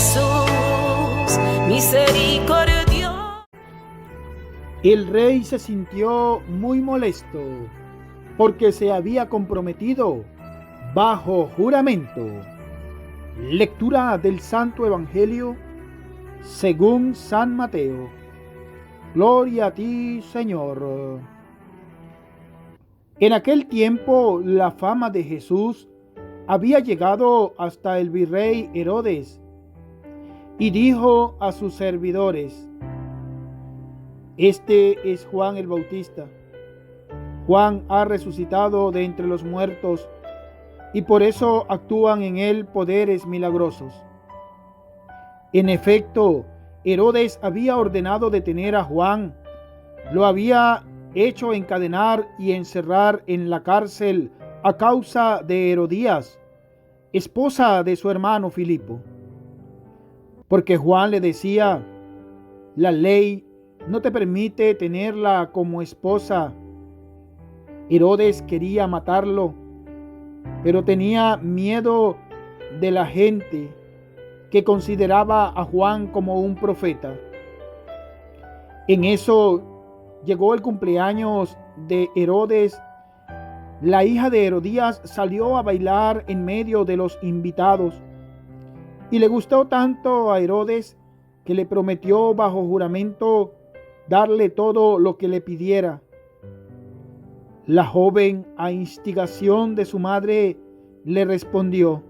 Jesús, misericordia. El rey se sintió muy molesto porque se había comprometido bajo juramento. Lectura del Santo Evangelio según San Mateo. Gloria a ti, Señor. En aquel tiempo la fama de Jesús había llegado hasta el virrey Herodes, y dijo a sus servidores: Este es Juan el Bautista. Juan ha resucitado de entre los muertos, y por eso actúan en él poderes milagrosos. En efecto, Herodes había ordenado detener a Juan, lo había hecho encadenar y encerrar en la cárcel a causa de Herodías, esposa de su hermano Filipo. Porque Juan le decía: la ley no te permite tenerla como esposa. Herodes quería matarlo, pero tenía miedo de la gente que consideraba a Juan como un profeta. En eso llegó el cumpleaños de Herodes. La hija de Herodías salió a bailar en medio de los invitados, y le gustó tanto a Herodes que le prometió bajo juramento darle todo lo que le pidiera. La joven, a instigación de su madre, le respondió: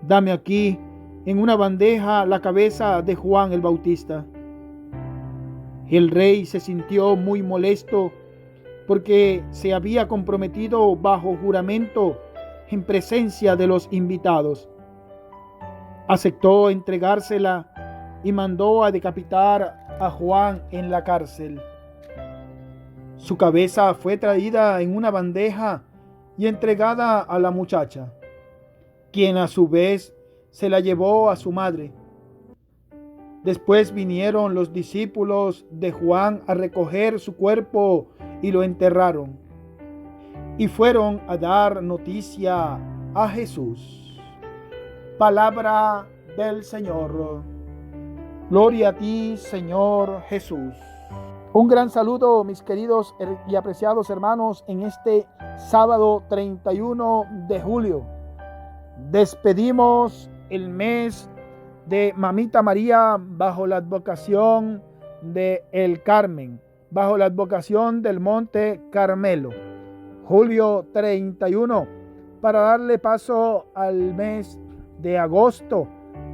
dame aquí en una bandeja la cabeza de Juan el Bautista. El rey se sintió muy molesto porque se había comprometido bajo juramento en presencia de los invitados. Aceptó entregársela y mandó a decapitar a Juan en la cárcel. Su cabeza fue traída en una bandeja y entregada a la muchacha, quien a su vez se la llevó a su madre. Después vinieron los discípulos de Juan a recoger su cuerpo y lo enterraron, y fueron a dar noticia a Jesús. Palabra del Señor. Gloria a ti, Señor Jesús. Un gran saludo, mis queridos y apreciados hermanos, en este sábado 31 de julio. Despedimos el mes de Mamita María bajo la advocación de El Carmen, bajo la advocación del Monte Carmelo. Julio 31, para darle paso al mes de agosto.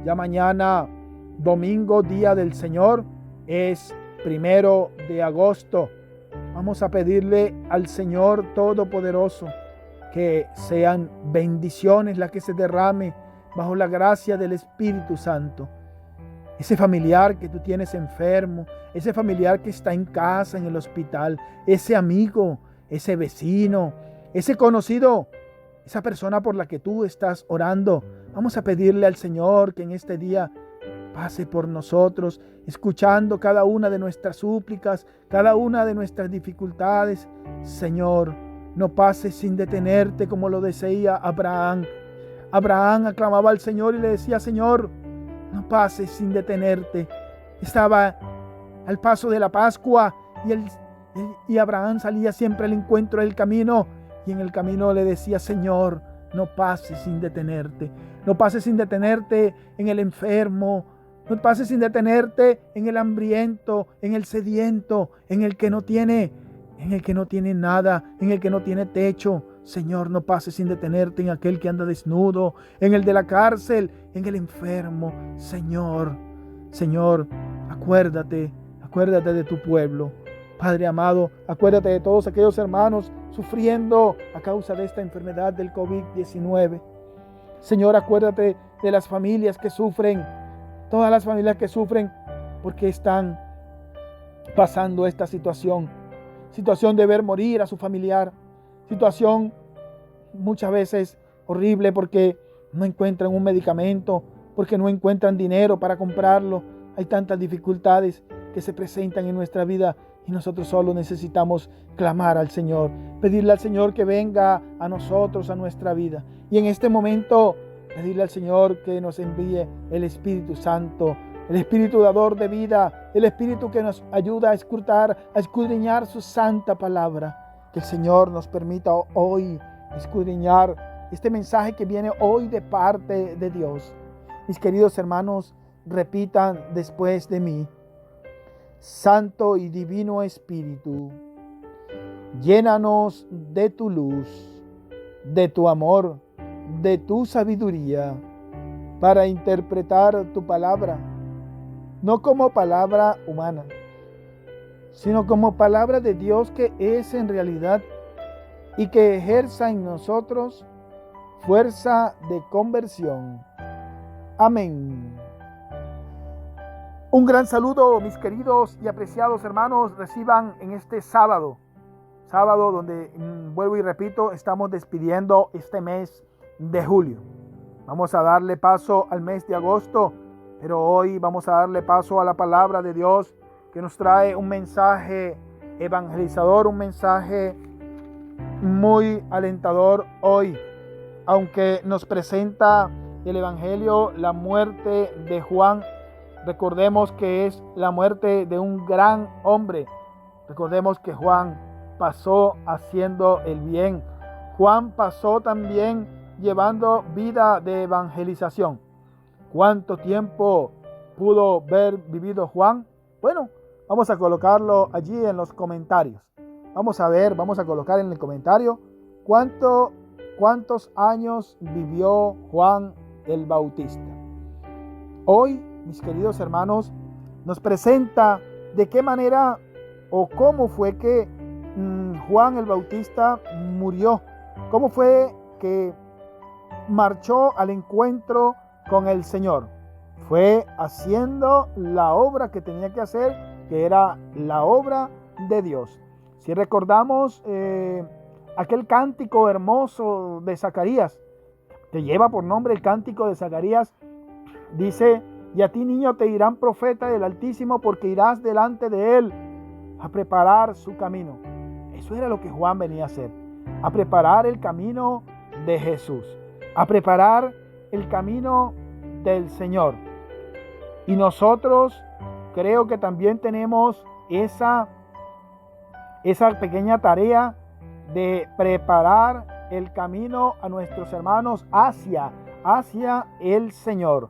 Ya mañana, domingo, Día del Señor, es 1 de agosto. Vamos a pedirle al Señor Todopoderoso que sean bendiciones las que se derrame bajo la gracia del Espíritu Santo. Ese familiar que tú tienes enfermo, ese familiar que está en casa, en el hospital, ese amigo, ese vecino, ese conocido, esa persona por la que tú estás orando. Vamos a pedirle al Señor que en este día pase por nosotros, escuchando cada una de nuestras súplicas, cada una de nuestras dificultades. Señor, no pases sin detenerte, como lo decía Abraham. Abraham aclamaba al Señor y le decía: Señor, no pases sin detenerte. Estaba al paso de la Pascua y Abraham salía siempre al encuentro del camino, y en el camino le decía: Señor, no pases sin detenerte. No pases sin detenerte en el enfermo. No pases sin detenerte en el hambriento, en el sediento, en el que no tiene nada, en el que no tiene techo. Señor, no pases sin detenerte en aquel que anda desnudo, en el de la cárcel, en el enfermo. Señor, acuérdate de tu pueblo. Padre amado, acuérdate de todos aquellos hermanos sufriendo a causa de esta enfermedad del COVID-19. Señor, acuérdate de las familias que sufren, todas las familias que sufren porque están pasando esta situación de ver morir a su familiar, situación muchas veces horrible porque no encuentran un medicamento, porque no encuentran dinero para comprarlo. Hay tantas dificultades que se presentan en nuestra vida y nosotros solo necesitamos clamar al Señor, pedirle al Señor que venga a nosotros, a nuestra vida. Y en este momento pedirle al Señor que nos envíe el Espíritu Santo, el Espíritu dador de vida, el Espíritu que nos ayuda a escudriñar su santa palabra. Que el Señor nos permita hoy escudriñar este mensaje que viene hoy de parte de Dios. Mis queridos hermanos, repitan después de mí: Santo y Divino Espíritu, llénanos de tu luz, de tu amor, de tu sabiduría, para interpretar tu palabra, no como palabra humana, sino como palabra de Dios que es en realidad, y que ejerza en nosotros fuerza de conversión. Amén. Un gran saludo, mis queridos y apreciados hermanos. Reciban en este sábado donde, vuelvo y repito, estamos despidiendo este mes de julio. Vamos a darle paso al mes de agosto, pero hoy vamos a darle paso a la palabra de Dios, que nos trae un mensaje evangelizador, un mensaje muy alentador hoy, aunque nos presenta el evangelio la muerte de Juan. Recordemos que es la muerte de un gran hombre. Recordemos que Juan pasó haciendo el bien. Juan pasó también llevando vida de evangelización. ¿Cuánto tiempo pudo haber vivido Juan? Bueno, vamos a colocarlo allí en los comentarios. Vamos a colocar en el comentario cuántos años vivió Juan el Bautista. Hoy, mis queridos hermanos, nos presenta de qué manera o cómo fue que Juan el Bautista murió. Cómo fue que marchó al encuentro con el Señor. Fue haciendo la obra que tenía que hacer, que era la obra de Dios. Si recordamos aquel cántico hermoso de Zacarías, que lleva por nombre el cántico de Zacarías, dice: y a ti, niño, te dirán profeta del Altísimo, porque irás delante de él a preparar su camino. Eso era lo que Juan venía a hacer, a preparar el camino de Jesús, a preparar el camino del Señor. Y nosotros creo que también tenemos esa pequeña tarea de preparar el camino a nuestros hermanos hacia el Señor.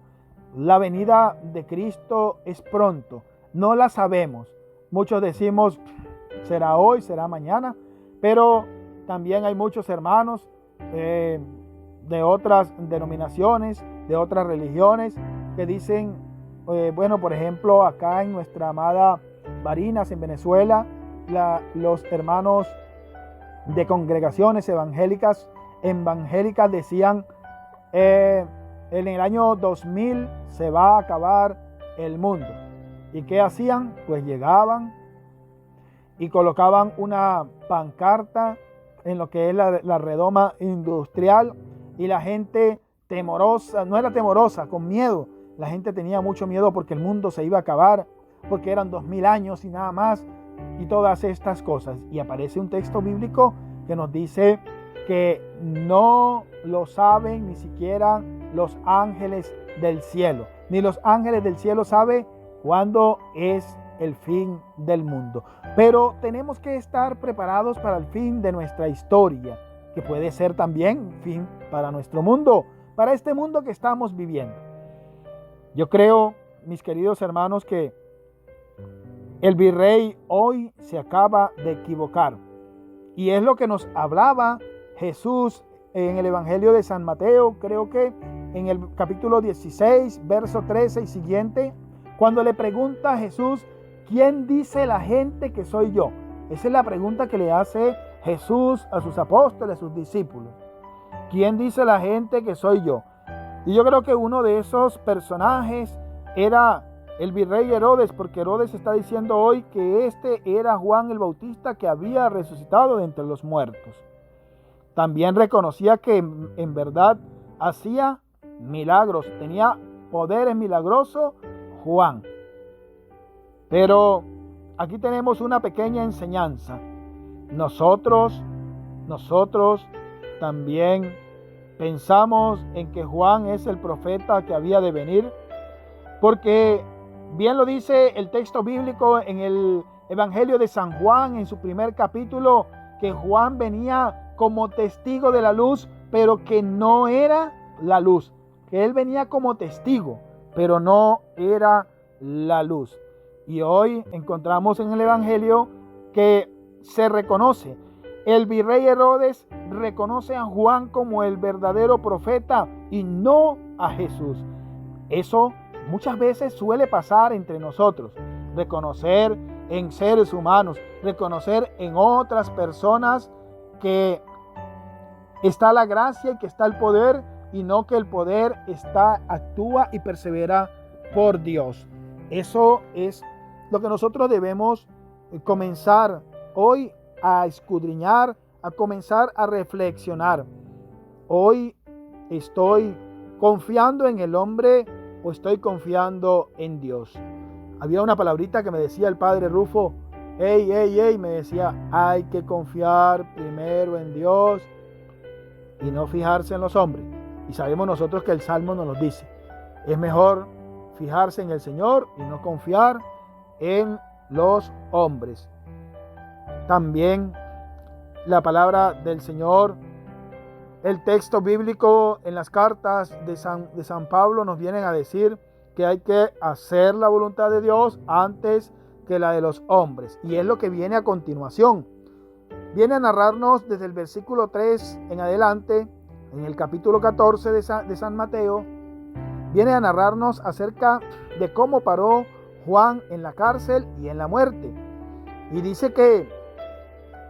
La venida de Cristo es pronto, no la sabemos. Muchos decimos, será hoy, será mañana, pero también hay muchos hermanos de otras denominaciones, de otras religiones, que dicen, bueno, por ejemplo, acá en nuestra amada Barinas, en Venezuela, los hermanos de congregaciones evangélicas decían, en el año 2000 se va a acabar el mundo. ¿Y qué hacían? Pues llegaban y colocaban una pancarta en lo que es la redoma industrial, y la gente temorosa, no era temorosa, con miedo. La gente tenía mucho miedo porque el mundo se iba a acabar, porque eran 2000 años y nada más, y todas estas cosas. Y aparece un texto bíblico que nos dice que no lo saben ni siquiera los ángeles del cielo. Ni los ángeles del cielo saben cuándo es el fin del mundo. Pero tenemos que estar preparados para el fin de nuestra historia, que puede ser también fin para nuestro mundo, para este mundo que estamos viviendo. Yo creo, mis queridos hermanos, que el virrey hoy se acaba de equivocar. Y es lo que nos hablaba Jesús en el Evangelio de San Mateo, creo que en el capítulo 16, verso 13 y siguiente, cuando le pregunta a Jesús, ¿quién dice la gente que soy yo? Esa es la pregunta que le hace Jesús a sus apóstoles, a sus discípulos. ¿Quién dice la gente que soy yo? Y yo creo que uno de esos personajes era el virrey Herodes, porque Herodes está diciendo hoy que este era Juan el Bautista, que había resucitado de entre los muertos. También reconocía que en verdad hacía milagros, tenía poderes milagrosos Juan. Pero aquí tenemos una pequeña enseñanza. Nosotros también pensamos en que Juan es el profeta que había de venir, porque bien lo dice el texto bíblico en el Evangelio de San Juan, en su primer capítulo, que Juan venía como testigo de la luz, pero que no era la luz, que él venía como testigo, pero no era la luz. Y hoy encontramos en el Evangelio que se reconoce. El virrey Herodes reconoce a Juan como el verdadero profeta y no a Jesús. Eso muchas veces suele pasar entre nosotros. Reconocer en seres humanos, reconocer en otras personas que está la gracia y que está el poder, y no que el poder actúa y persevera por Dios. Eso es lo que nosotros debemos comenzar hoy a escudriñar, a comenzar a reflexionar. Hoy estoy confiando en el hombre o estoy confiando en Dios. Había una palabrita que me decía el padre Rufo, me decía, hay que confiar primero en Dios y no fijarse en los hombres. Y sabemos nosotros que el Salmo nos lo dice. Es mejor fijarse en el Señor y no confiar en los hombres. También la palabra del Señor, el texto bíblico en las cartas de San Pablo nos vienen a decir que hay que hacer la voluntad de Dios antes que la de los hombres. Y es lo que viene a continuación. Viene a narrarnos desde el versículo 3 en adelante, en el capítulo 14 de San Mateo, viene a narrarnos acerca de cómo paró Juan en la cárcel y en la muerte. Y dice que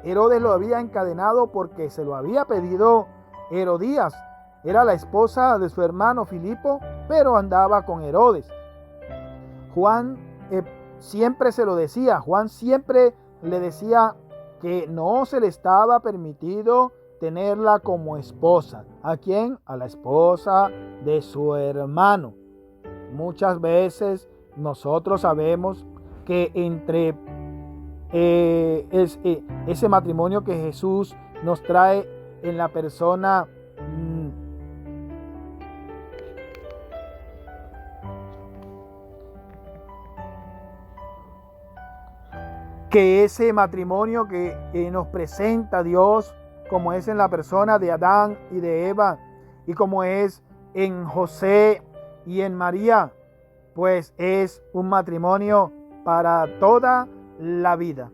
Herodes lo había encadenado porque se lo había pedido Herodías. Era la esposa de su hermano Filipo, pero andaba con Herodes. Juan siempre se lo decía. Juan siempre le decía que no se le estaba permitido tenerla como esposa. ¿A quién? A la esposa de su hermano. Muchas veces nosotros sabemos que entre ese matrimonio que Jesús nos trae en la persona que ese matrimonio que nos presenta Dios, como es en la persona de Adán y de Eva, y como es en José y en María, pues es un matrimonio para toda la vida,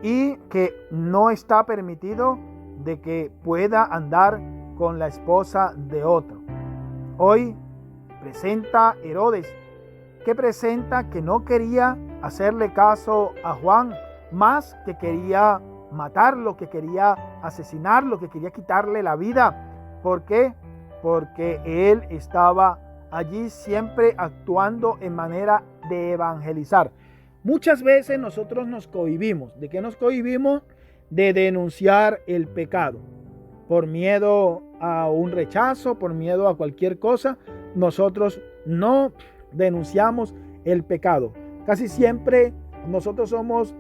y que no está permitido de que pueda andar con la esposa de otro. Hoy presenta Herodes, que presenta que no quería hacerle caso a Juan, más que quería matarlo, que quería asesinarlo, que quería quitarle la vida. ¿Por qué? Porque él estaba allí siempre actuando en manera de evangelizar. Muchas veces nosotros nos cohibimos. ¿De qué nos cohibimos? De denunciar el pecado. Por miedo a un rechazo, por miedo a cualquier cosa, nosotros no denunciamos el pecado. Casi siempre nosotros somos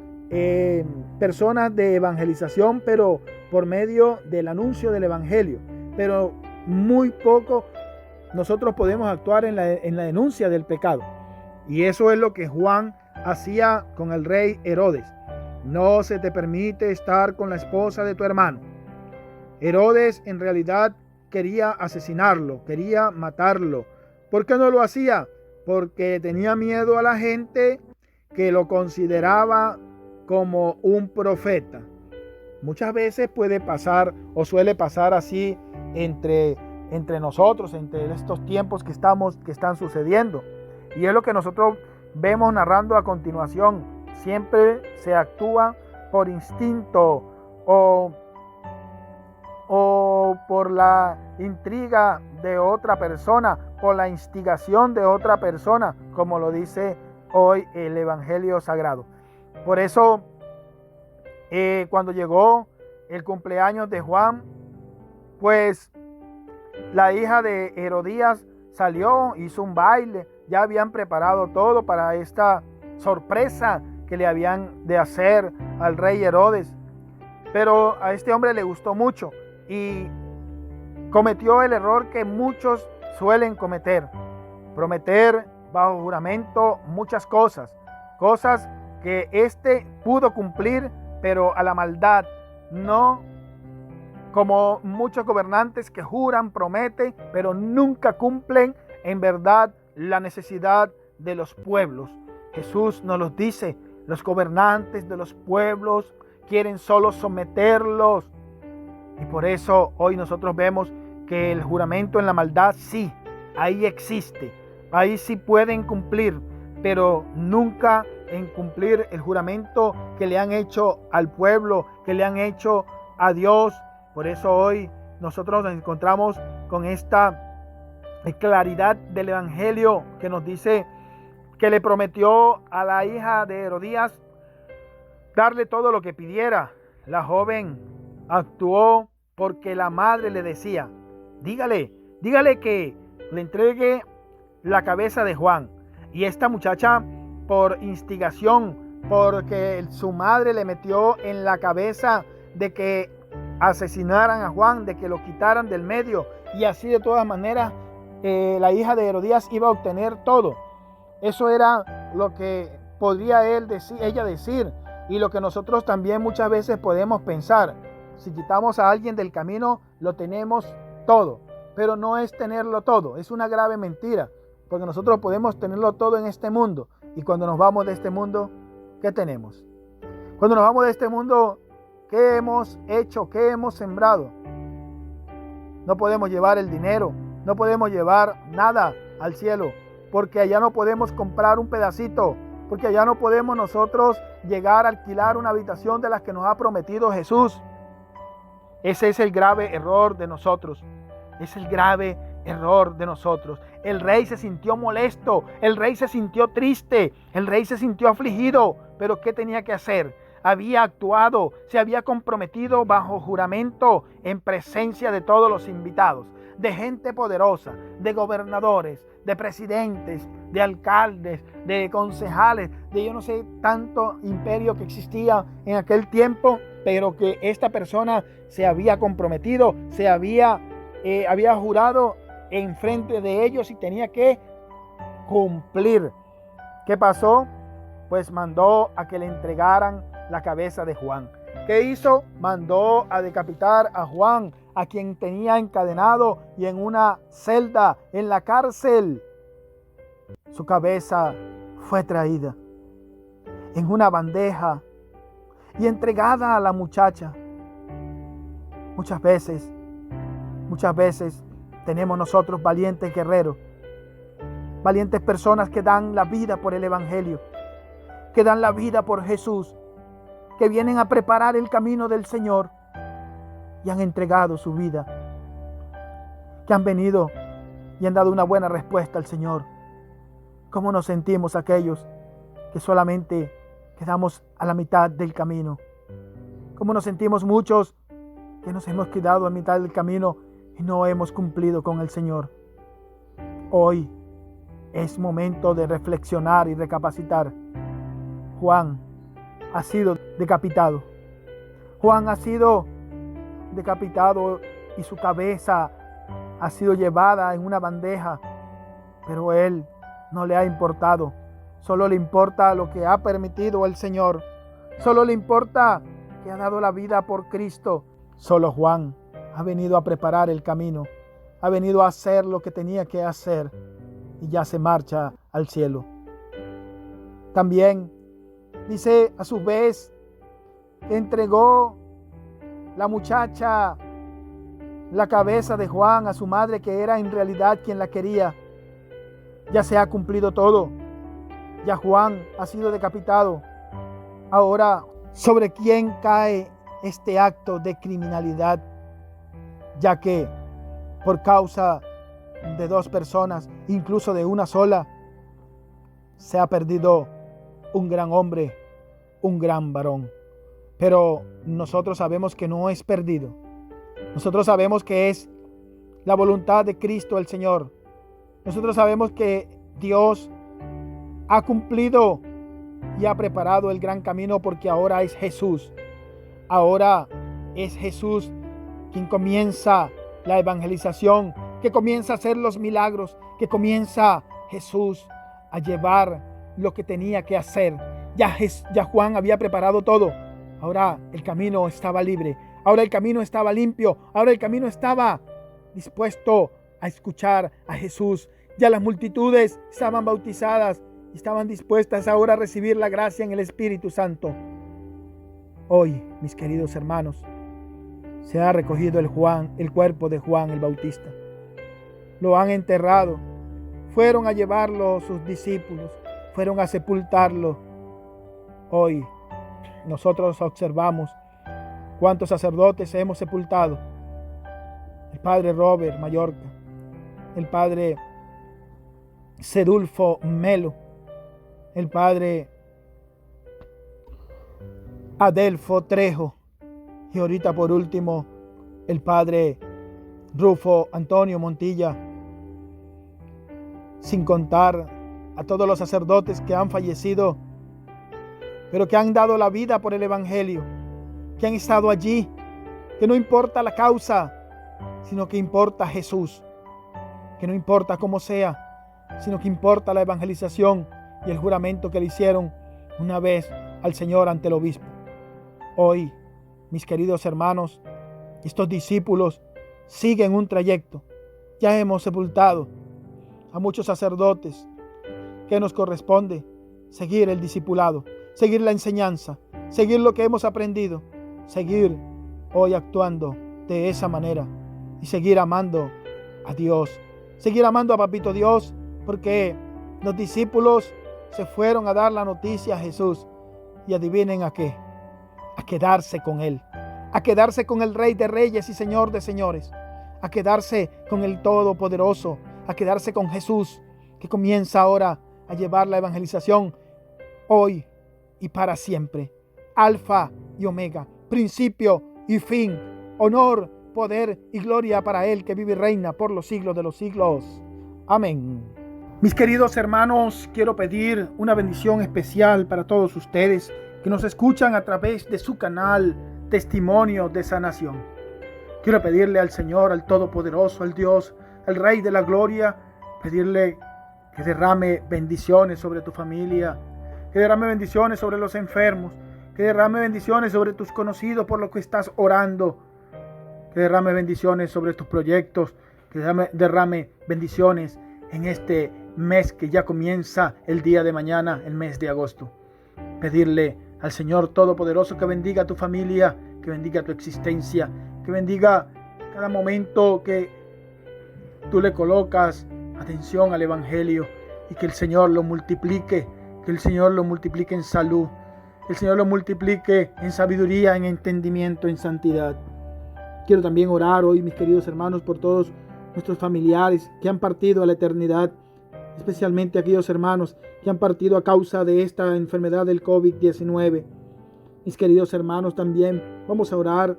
personas de evangelización, pero por medio del anuncio del evangelio. Pero muy poco nosotros podemos actuar en la denuncia del pecado. Y eso es lo que Juan hacía con el rey Herodes. No se te permite estar con la esposa de tu hermano. Herodes en realidad quería asesinarlo, quería matarlo. ¿Por qué no lo hacía? Porque tenía miedo a la gente que lo consideraba como un profeta. Muchas veces puede pasar o suele pasar así entre nosotros, entre estos tiempos que están sucediendo. Y es lo que nosotros vemos narrando a continuación. Siempre se actúa por instinto o por la intriga de otra persona, por la instigación de otra persona, como lo dice hoy el Evangelio Sagrado. Por eso, cuando llegó el cumpleaños de Juan, pues la hija de Herodías salió, hizo un baile, ya habían preparado todo para esta sorpresa que le habían de hacer al rey Herodes. Pero a este hombre le gustó mucho y cometió el error que muchos suelen cometer: prometer bajo juramento muchas cosas que éste pudo cumplir, pero a la maldad, no como muchos gobernantes que juran, prometen, pero nunca cumplen en verdad la necesidad de los pueblos. Jesús nos los dice: los gobernantes de los pueblos quieren solo someterlos. Y por eso hoy nosotros vemos que el juramento en la maldad sí, ahí existe, ahí sí pueden cumplir, pero nunca en cumplir el juramento que le han hecho al pueblo, que le han hecho a Dios. Por eso hoy nosotros nos encontramos con esta claridad del Evangelio que nos dice que le prometió a la hija de Herodías darle todo lo que pidiera. La joven actuó porque la madre le decía: dígale que le entregue la cabeza de Juan. Y esta muchacha, por instigación, porque su madre le metió en la cabeza de que asesinaran a Juan, de que lo quitaran del medio, y así de todas maneras la hija de Herodías iba a obtener todo. Eso era lo que podría ella decir, y lo que nosotros también muchas veces podemos pensar: si quitamos a alguien del camino, lo tenemos todo. Pero no es tenerlo todo, es una grave mentira, porque nosotros podemos tenerlo todo en este mundo, y cuando nos vamos de este mundo, ¿qué tenemos? Cuando nos vamos de este mundo, ¿qué hemos hecho? ¿Qué hemos sembrado? No podemos llevar el dinero, no podemos llevar nada al cielo, porque allá no podemos comprar un pedacito, porque allá no podemos nosotros llegar a alquilar una habitación de las que nos ha prometido Jesús. Ese es el grave error de nosotros. Es el grave error de nosotros. El rey se sintió molesto, el rey se sintió triste, el rey se sintió afligido. Pero ¿qué tenía que hacer? Había actuado, se había comprometido bajo juramento en presencia de todos los invitados, de gente poderosa, de gobernadores, de presidentes, de alcaldes, de concejales, de yo no sé tanto imperio que existía en aquel tiempo, pero que esta persona se había comprometido, había jurado en frente de ellos y tenía que cumplir. ¿Qué pasó? Pues mandó a que le entregaran la cabeza de Juan. ¿Qué hizo? Mandó a decapitar a Juan, a quien tenía encadenado y en una celda en la cárcel. Su cabeza fue traída en una bandeja y entregada a la muchacha. Muchas veces tenemos nosotros valientes guerreros, valientes personas que dan la vida por el Evangelio, que dan la vida por Jesús, que vienen a preparar el camino del Señor y han entregado su vida, que han venido y han dado una buena respuesta al Señor. ¿Cómo nos sentimos aquellos que solamente quedamos a la mitad del camino? ¿Cómo nos sentimos muchos que nos hemos quedado a mitad del camino y no hemos cumplido con el Señor? Hoy es momento de reflexionar y recapacitar. Juan ha sido decapitado. Juan ha sido decapitado y su cabeza ha sido llevada en una bandeja, pero él no le ha importado. Solo le importa lo que ha permitido el Señor. Solo le importa que ha dado la vida por Cristo. Solo Juan ha venido a preparar el camino. Ha venido a hacer lo que tenía que hacer y ya se marcha al cielo. También dice a su vez que entregó la muchacha la cabeza de Juan a su madre, que era en realidad quien la quería. Ya se ha cumplido todo. Ya Juan ha sido decapitado. Ahora, ¿sobre quién cae este acto de criminalidad? Ya que por causa de dos personas, incluso de una sola, se ha perdido un gran hombre, un gran varón. Pero nosotros sabemos que no es perdido. Nosotros sabemos que es la voluntad de Cristo el Señor. Nosotros sabemos que Dios ha cumplido y ha preparado el gran camino, porque ahora es Jesús. Ahora es Jesús quien comienza la evangelización, que comienza a hacer los milagros, que comienza Jesús a llevar lo que tenía que hacer. Ya Juan había preparado todo. Ahora el camino estaba libre. Ahora el camino estaba limpio. Ahora el camino estaba dispuesto a escuchar a Jesús. Ya las multitudes estaban bautizadas y estaban dispuestas ahora a recibir la gracia en el Espíritu Santo. Hoy, mis queridos hermanos, se ha recogido el cuerpo de Juan el Bautista. Lo han enterrado. Fueron a llevarlo sus discípulos. Fueron a sepultarlo. Hoy nosotros observamos cuántos sacerdotes hemos sepultado. El padre Robert Mallorca, el padre Sedulfo Melo, el padre Adelfo Trejo y ahorita por último el padre Rufo Antonio Montilla, sin contar a todos los sacerdotes que han fallecido, pero que han dado la vida por el Evangelio, que han estado allí, que no importa la causa, sino que importa Jesús, que no importa cómo sea, sino que importa la evangelización y el juramento que le hicieron una vez al Señor ante el obispo. Hoy, mis queridos hermanos, estos discípulos siguen un trayecto. Ya hemos sepultado a muchos sacerdotes. ¿Qué nos corresponde? Seguir el discipulado, seguir la enseñanza, seguir lo que hemos aprendido, seguir hoy actuando de esa manera y seguir amando a Dios, seguir amando a Papito Dios, porque los discípulos se fueron a dar la noticia a Jesús y adivinen a qué, a quedarse con Él, a quedarse con el Rey de Reyes y Señor de Señores, a quedarse con el Todopoderoso, a quedarse con Jesús, que comienza ahora a llevar la evangelización hoy y para siempre. Alfa y Omega, principio y fin, honor, poder y gloria para Él que vive y reina por los siglos de los siglos. Amén. Mis queridos hermanos, quiero pedir una bendición especial para todos ustedes que nos escuchan a través de su canal Testimonio de Sanación. Quiero pedirle al Señor, al Todopoderoso, al Dios, al Rey de la Gloria, pedirle que derrame bendiciones sobre tu familia, que derrame bendiciones sobre los enfermos, que derrame bendiciones sobre tus conocidos por lo que estás orando, que derrame bendiciones sobre tus proyectos, que derrame bendiciones en este mes que ya comienza el día de mañana, el mes de agosto. Pedirle al Señor Todopoderoso que bendiga a tu familia, que bendiga tu existencia, que bendiga cada momento que tú le colocas atención al Evangelio y que el Señor lo multiplique, que el Señor lo multiplique en salud, que el Señor lo multiplique en sabiduría, en entendimiento, en santidad. Quiero también orar hoy, mis queridos hermanos, por todos nuestros familiares que han partido a la eternidad, especialmente aquellos hermanos que han partido a causa de esta enfermedad del COVID-19. Mis queridos hermanos, también vamos a orar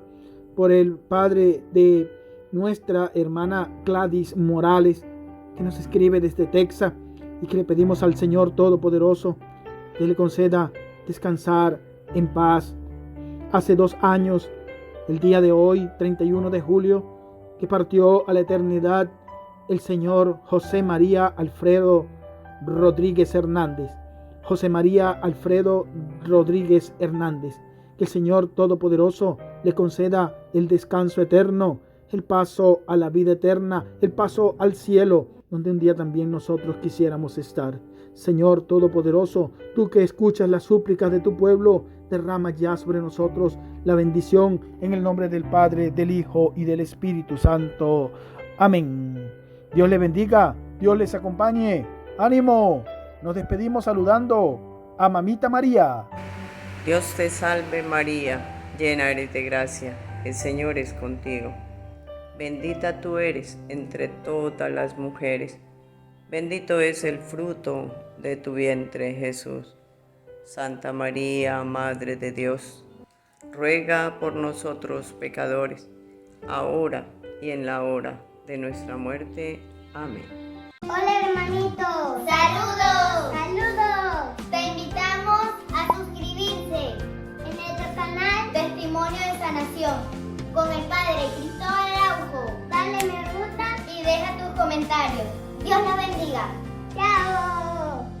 por el padre de nuestra hermana Gladys Morales, que nos escribe desde Texas, y que le pedimos al Señor Todopoderoso que le conceda descansar en paz. Hace 2 años, el día de hoy, 31 de julio, que partió a la eternidad el señor José María Alfredo Rodríguez Hernández. José María Alfredo Rodríguez Hernández. Que el Señor Todopoderoso le conceda el descanso eterno, el paso a la vida eterna, el paso al cielo, donde un día también nosotros quisiéramos estar. Señor Todopoderoso, tú que escuchas las súplicas de tu pueblo, derrama ya sobre nosotros la bendición en el nombre del Padre, del Hijo y del Espíritu Santo. Amén. Dios les bendiga, Dios les acompañe. ¡Ánimo! Nos despedimos saludando a Mamita María. Dios te salve María, llena eres de gracia, el Señor es contigo. Bendita tú eres entre todas las mujeres, bendito es el fruto de tu vientre Jesús. Santa María, Madre de Dios, ruega por nosotros pecadores, ahora y en la hora de nuestra muerte. Amén. Hola hermanitos, saludos, saludos. Te invitamos a suscribirse en nuestro canal Testimonio de Sanación con el Padre Cristóbal Araujo. Dale Dios los bendiga. Chao.